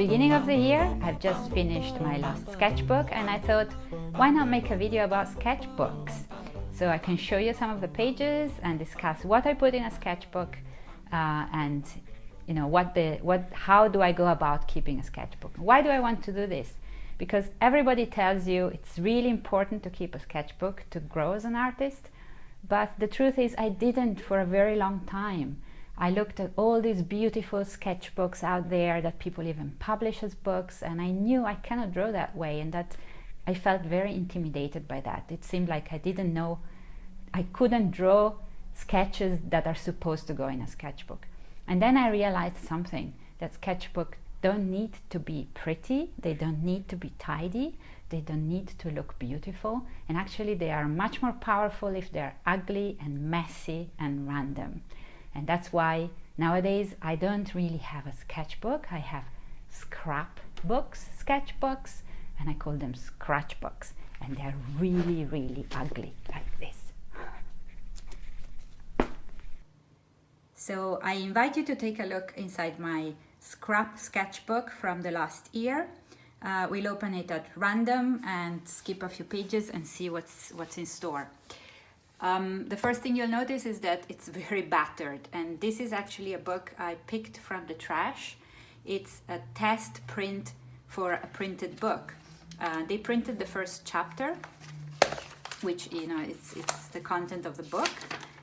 beginning of the year, I've just finished my last sketchbook and I thought, why not make a video about sketchbooks? So I can show you some of the pages and discuss what I put in a sketchbook and you know how do I go about keeping a sketchbook. Why do I want to do this? Because everybody tells you it's really important to keep a sketchbook to grow as an artist, but the truth is I didn't for a very long time. I looked at all these beautiful sketchbooks out there that people even publish as books, and I knew I cannot draw that way, and that I felt very intimidated by that. It seemed like I didn't know, I couldn't draw sketches that are supposed to go in a sketchbook. And then I realized something, that sketchbooks don't need to be pretty, they don't need to be tidy, they don't need to look beautiful, and actually they are much more powerful if they're ugly and messy and random. And that's why nowadays I don't really have a sketchbook, I have scrapbooks, sketchbooks, and I call them scratchbooks, and they're really, really ugly, like this. So I invite you to take a look inside my scrap sketchbook from the last year. We'll open it at random and skip a few pages and see what's in store. The first thing you'll notice is that it's very battered, and this is actually a book I picked from the trash. It's a test print for a printed book. They printed the first chapter, which it's the content of the book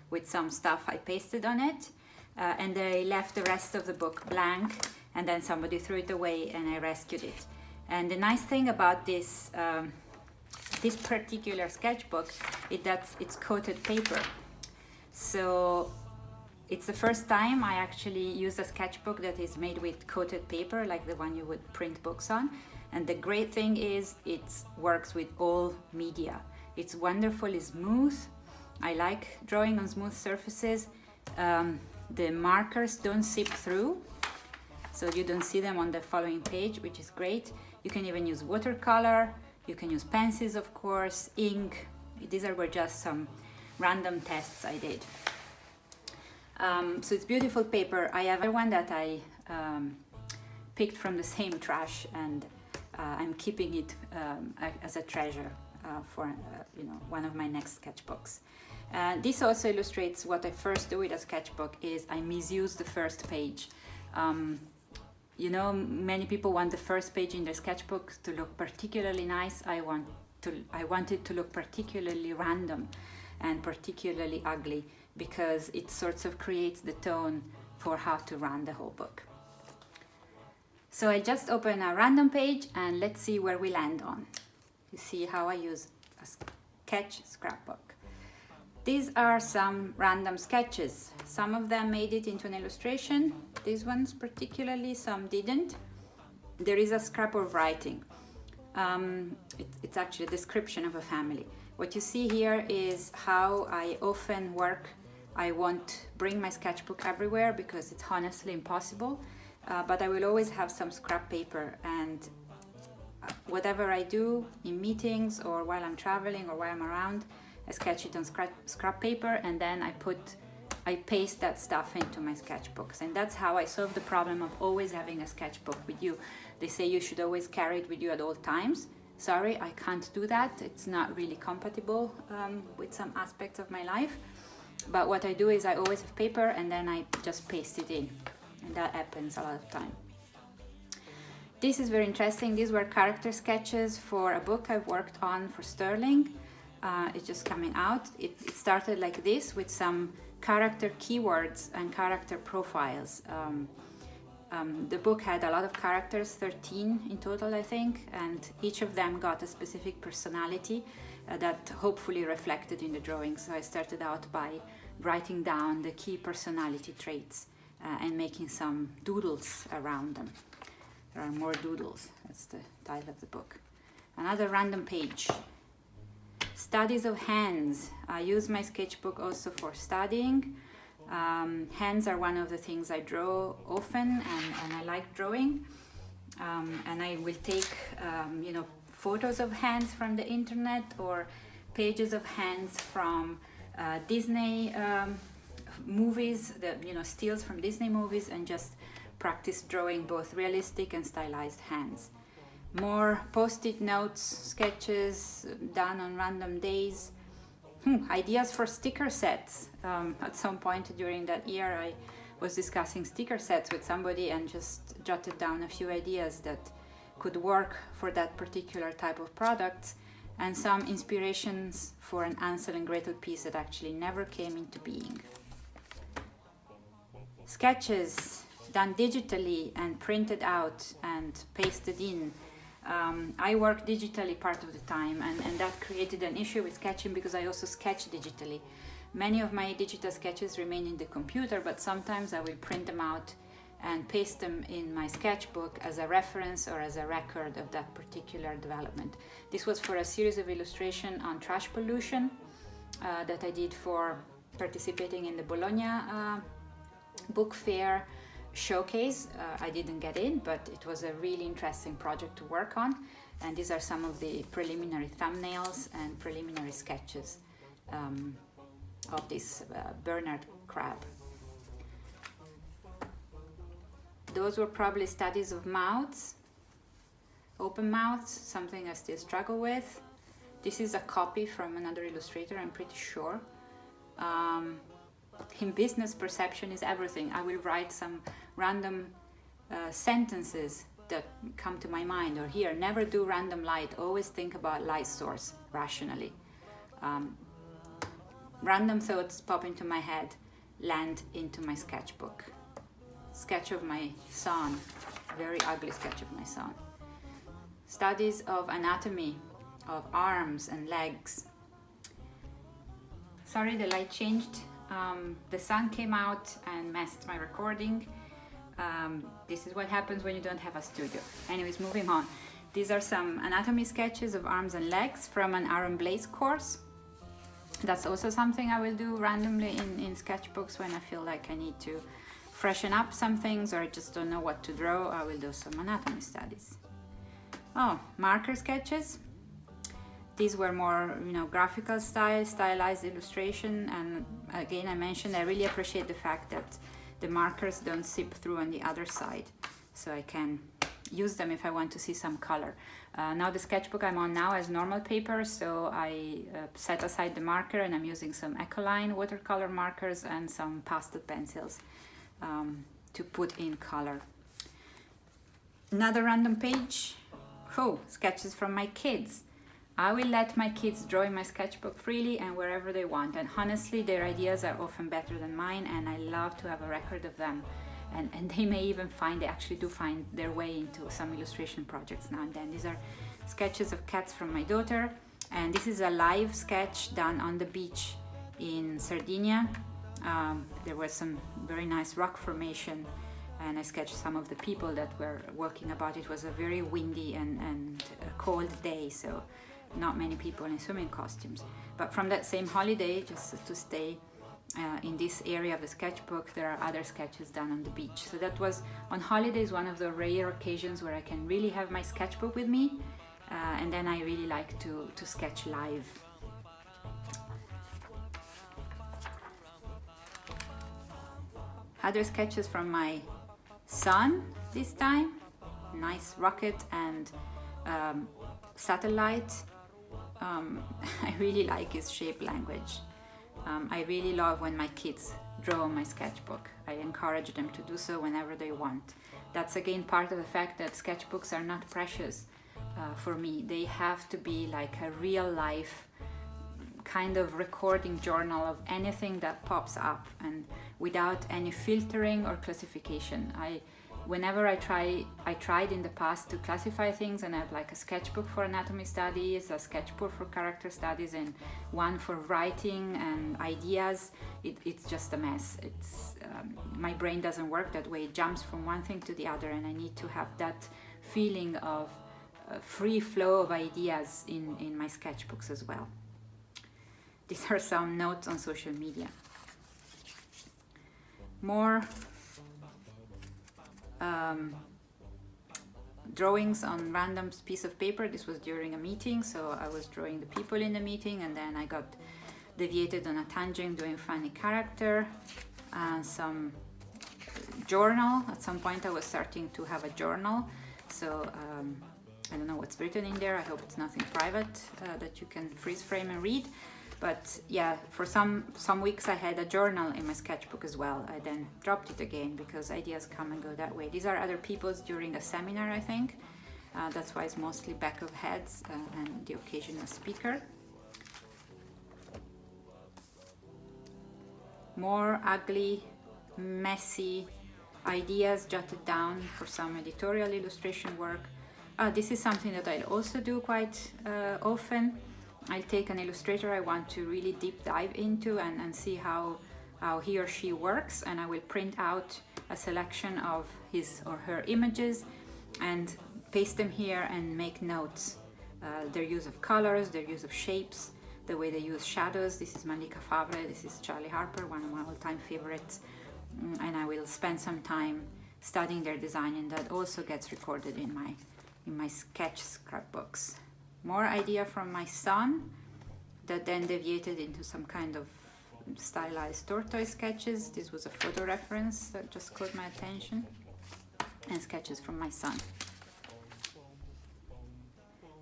with some stuff I pasted on it, and they left the rest of the book blank, and then somebody threw it away and I rescued it. And the nice thing about this this particular sketchbook is that it's coated paper. So it's the first time I actually use a sketchbook that is made with coated paper, like the one you would print books on. And the great thing is it works with all media. It's wonderfully smooth. I like drawing on smooth surfaces. The markers don't seep through, so you don't see them on the following page, which is great. You can even use watercolor. You can use pencils, of course, ink. These were just some random tests I did. So it's beautiful paper. I have one that I picked from the same trash, and I'm keeping it as a treasure for one of my next sketchbooks. This also illustrates what I first do with a sketchbook is I misuse the first page. Many people want the first page in their sketchbook to look particularly nice. I want it to look particularly random and particularly ugly, because it sort of creates the tone for how to run the whole book. So I just open a random page and let's see where we land on. You see how I use a sketch scrapbook. These are some random sketches. Some of them made it into an illustration. These ones particularly, some didn't. There is a scrap of writing. It's actually a description of a family. What you see here is how I often work. I won't bring my sketchbook everywhere because it's honestly impossible, but I will always have some scrap paper, and whatever I do in meetings or while I'm traveling or while I'm around, I sketch it on scrap paper, and then I paste that stuff into my sketchbooks. And that's how I solve the problem of always having a sketchbook with you. They say you should always carry it with you at all times. Sorry, I can't do that. It's not really compatible with some aspects of my life. But what I do is I always have paper, and then I just paste it in. And that happens a lot of time. This is very interesting. These were character sketches for a book I've worked on for Sterling. It's just coming out. It started like this with some character keywords and character profiles. The book had a lot of characters, 13 in total, I think, and each of them got a specific personality that hopefully reflected in the drawing. So I started out by writing down the key personality traits and making some doodles around them. There are more doodles. That's the title of the book. Another random page. Studies of hands. I use my sketchbook also for studying. Hands are one of the things I draw often, and I like drawing. And I will take photos of hands from the internet or pages of hands from Disney movies, stills from Disney movies, and just practice drawing both realistic and stylized hands. More post-it notes, sketches done on random days. Ideas for sticker sets. At some point during that year I was discussing sticker sets with somebody and just jotted down a few ideas that could work for that particular type of product, and some inspirations for an Ansel and Gretel piece that actually never came into being. Sketches done digitally and printed out and pasted in. I work digitally part of the time, and that created an issue with sketching because I also sketch digitally. Many of my digital sketches remain in the computer, but sometimes I will print them out and paste them in my sketchbook as a reference or as a record of that particular development. This was for a series of illustration on trash pollution that I did for participating in the Bologna book fair showcase. I didn't get in, but it was a really interesting project to work on, and these are some of the preliminary thumbnails and preliminary sketches of this Bernard crab. Those were probably studies of mouths, open mouths, something I still struggle with. This is a copy from another illustrator, I'm pretty sure. In business, perception is everything. I will write some random sentences that come to my mind, or here, never do random light, always think about light source rationally. Random thoughts pop into my head, land into my sketchbook. Sketch of my son, very ugly sketch of my son. Studies of anatomy, of arms and legs. Sorry, the light changed. The sun came out and messed my recording. This is what happens when you don't have a studio. Anyways, moving on. These are some anatomy sketches of arms and legs from an Aaron Blaze course. That's also something I will do randomly in sketchbooks when I feel like I need to freshen up some things or I just don't know what to draw. I will do some anatomy studies. Oh, marker sketches. These were more, graphical style, stylized illustration, and again I mentioned I really appreciate the fact that the markers don't seep through on the other side, so I can use them if I want to see some color. Now the sketchbook I'm on now has normal paper, so I set aside the marker and I'm using some Ecoline watercolor markers and some pastel pencils to put in color. Another random page. Oh, sketches from my kids. I will let my kids draw in my sketchbook freely and wherever they want, and honestly their ideas are often better than mine, and I love to have a record of them, and they may even they actually do find their way into some illustration projects now and then. These are sketches of cats from my daughter, and this is a live sketch done on the beach in Sardinia. There was some very nice rock formation, and I sketched some of the people that were walking about. It was a very windy and cold day, so not many people in swimming costumes. But from that same holiday, just to stay in this area of the sketchbook, there are other sketches done on the beach. So that was, on holidays, one of the rare occasions where I can really have my sketchbook with me, and then I really like to sketch live. Other sketches from my son this time. Nice rocket and satellite. I really like his shape language. I really love when my kids draw on my sketchbook. I encourage them to do so whenever they want. That's again part of the fact that sketchbooks are not precious for me. They have to be like a real life kind of recording journal of anything that pops up, and without any filtering or classification. Whenever I tried in the past to classify things, and I have like a sketchbook for anatomy studies, a sketchbook for character studies, and one for writing and ideas. It's just a mess. My brain doesn't work that way. It jumps from one thing to the other, and I need to have that feeling of free flow of ideas in my sketchbooks as well. These are some notes on social media. More drawings on random piece of paper. This was during a meeting, so I was drawing the people in the meeting, and then I got deviated on a tangent doing funny character, and some journal. At some point I was starting to have a journal, so I don't know what's written in there. I hope it's nothing private that you can freeze frame and read. But yeah, for some weeks I had a journal in my sketchbook as well. I then dropped it again because ideas come and go that way. These are other people's during a seminar, I think. That's why it's mostly back of heads and the occasional speaker. More ugly, messy ideas jotted down for some editorial illustration work. This is something that I'll also do quite often. I'll take an illustrator I want to really deep dive into and see how he or she works, and I will print out a selection of his or her images and paste them here and make notes. Their use of colors, their use of shapes, the way they use shadows. This is Malika Favre, this is Charlie Harper, one of my all-time favorites, and I will spend some time studying their design, and that also gets recorded in my sketch scrapbooks. More idea from my son that then deviated into some kind of stylized tortoise sketches. This was a photo reference that just caught my attention, and sketches from my son.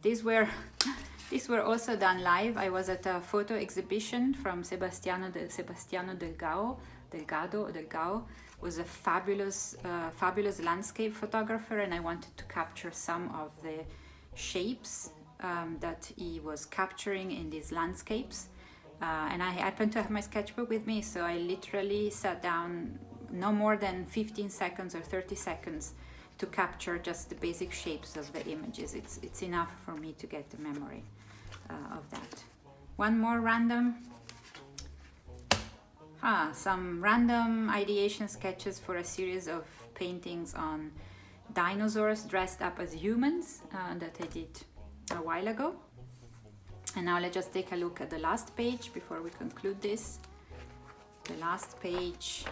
These were also done live. I was at a photo exhibition from Sebastiano Delgado was a fabulous landscape photographer, and I wanted to capture some of the shapes that he was capturing in these landscapes. And I happened to have my sketchbook with me, so I literally sat down no more than 15 seconds or 30 seconds to capture just the basic shapes of the images. It's enough for me to get the memory of that. One more random, some random ideation sketches for a series of paintings on dinosaurs dressed up as humans that I did a while ago. And now let's just take a look at the last page before we conclude this. The last page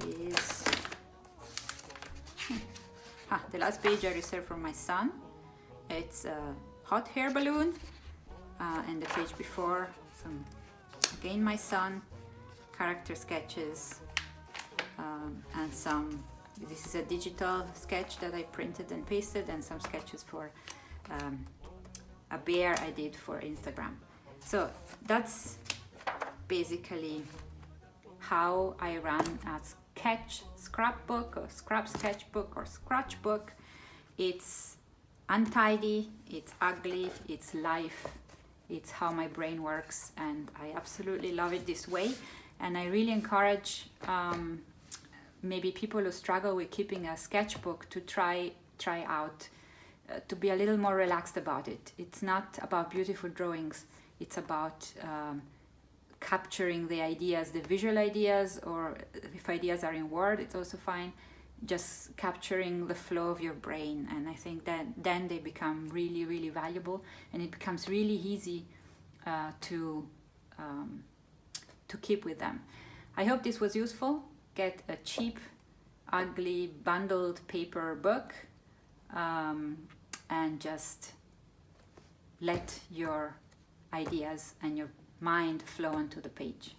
is the last page I reserved for my son. It's a hot air balloon, and the page before, again my son, character sketches, and this is a digital sketch that I printed and pasted, and some sketches for a bear I did for Instagram. So that's basically how I run a sketch scrapbook or scrap sketchbook or scratchbook. It's untidy, it's ugly, it's life, it's how my brain works, and I absolutely love it this way. And I really encourage maybe people who struggle with keeping a sketchbook to try out to be a little more relaxed about it. It's not about beautiful drawings, it's about capturing the ideas, the visual ideas, or if ideas are in Word, it's also fine, just capturing the flow of your brain. And I think that then they become really, really valuable, and it becomes really easy to keep with them. I hope this was useful. Get a cheap, ugly, bundled paper book, and just let your ideas and your mind flow onto the page.